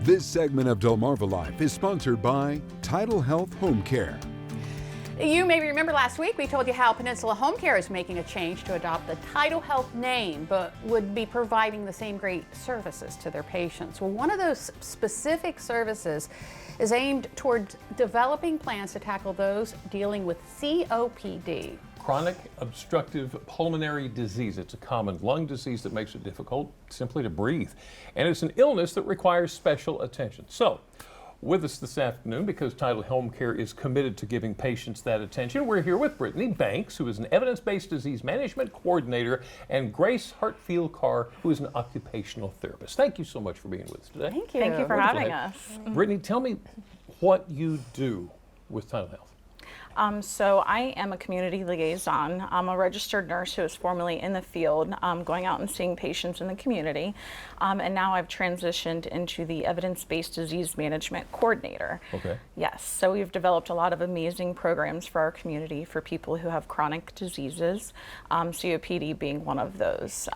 This segment of DelmarvaLife is sponsored by TidalHealth Homecare. You may remember last week we told you how Peninsula Homecare is making a change to adopt the TidalHealth name, but would be providing the same great services to their patients. Well, one of those specific services is aimed towards developing plans to tackle those dealing with COPD. Chronic obstructive pulmonary disease. It's a common lung disease that makes it difficult simply to breathe. And it's an illness that requires special attention. So, with us this afternoon, because TidalHealth Homecare is committed to giving patients that attention, we're here with Brittany Banks, who is an evidence-based disease management coordinator, and Grace Hartfield-Carr, who is an occupational therapist. Thank you so much for being with us today. Thank you. Thank you for having us. Brittany, tell me what you do with TidalHealth. So I am a community liaison. I'm a registered nurse who was formerly in the field, going out and seeing patients in the community. And now I've transitioned into the evidence-based disease management coordinator. Okay. Yes, so we've developed a lot of amazing programs for our community for people who have chronic diseases, COPD being one of those.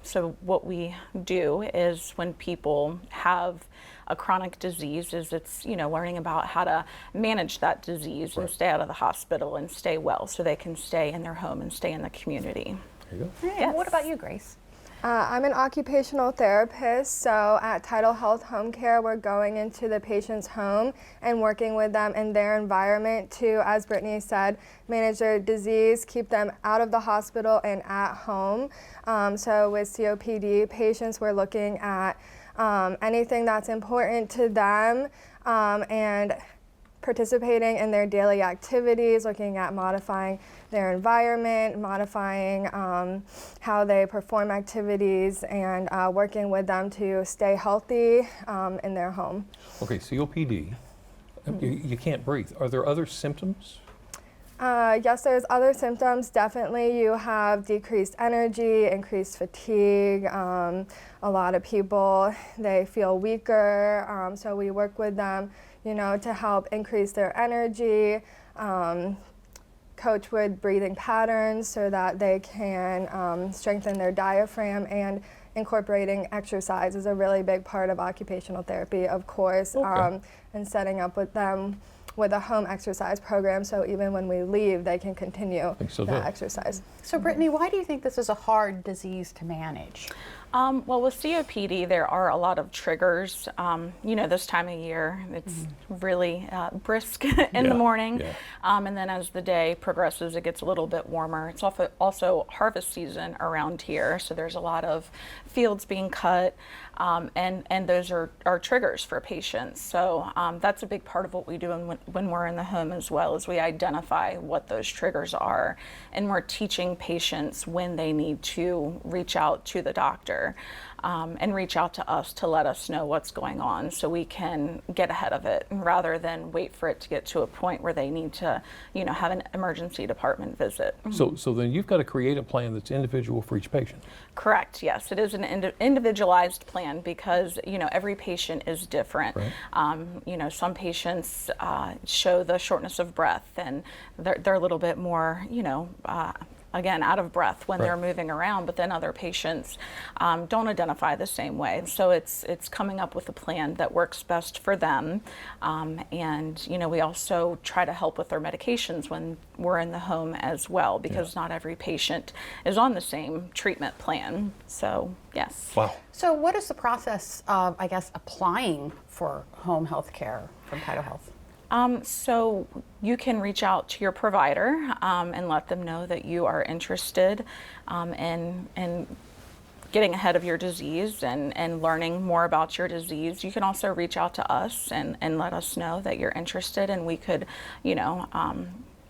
So what we do is when people have a chronic disease is learning about how to manage that disease and stay out of the hospital and stay well so they can stay in their home and stay in the community. There you go. Yes. What about you, Grace? I'm an occupational therapist, so at TidalHealth Homecare, we're going into the patient's home and working with them in their environment to, as Brittany said, manage their disease, keep them out of the hospital and at home. So with COPD patients, we're looking at anything that's important to them and participating in their daily activities, looking at modifying their environment, modifying how they perform activities, and working with them to stay healthy in their home. Okay, COPD, you can't breathe. Are there other symptoms? Yes, there's other symptoms. Definitely you have decreased energy, increased fatigue. A lot of people, they feel weaker, so we work with them, to help increase their energy, coach with breathing patterns so that they can strengthen their diaphragm, and incorporating exercise is a really big part of occupational therapy, of course, and setting up with them with a home exercise program, so even when we leave, they can continue the exercise. So Brittany, why do you think this is a hard disease to manage? Well, with COPD, there are a lot of triggers. This time of year, it's really brisk in the morning. Yeah. And then as the day progresses, it gets a little bit warmer. It's also harvest season around here, so there's a lot of fields being cut, and those are triggers for patients. So that's a big part of what we do when we're in the home as well, is we identify what those triggers are, and we're teaching patients when they need to reach out to the doctor and reach out to us to let us know what's going on so we can get ahead of it rather than wait for it to get to a point where they need to have an emergency department visit. So then you've got to create a plan that's individual for each patient. Correct, yes. It is an individualized plan because every patient is different. Right. Some patients show the shortness of breath, and they're a little bit more again, out of breath when they're moving around, but then other patients don't identify the same way. So it's coming up with a plan that works best for them. And we also try to help with their medications when we're in the home as well, because not every patient is on the same treatment plan. So, yes. Wow. So what is the process of, applying for home health care from TidalHealth? So you can reach out to your provider and let them know that you are interested in getting ahead of your disease and learning more about your disease. You can also reach out to us and let us know that you're interested, and we could,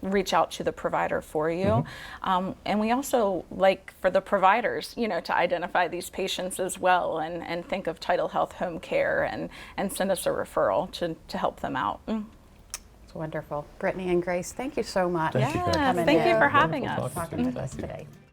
reach out to the provider for you. And we also like for the providers, to identify these patients as well and think of TidalHealth Homecare and send us a referral to help them out. Wonderful. Brittany and Grace, thank you so much. Thank you for having us. Talking with us today.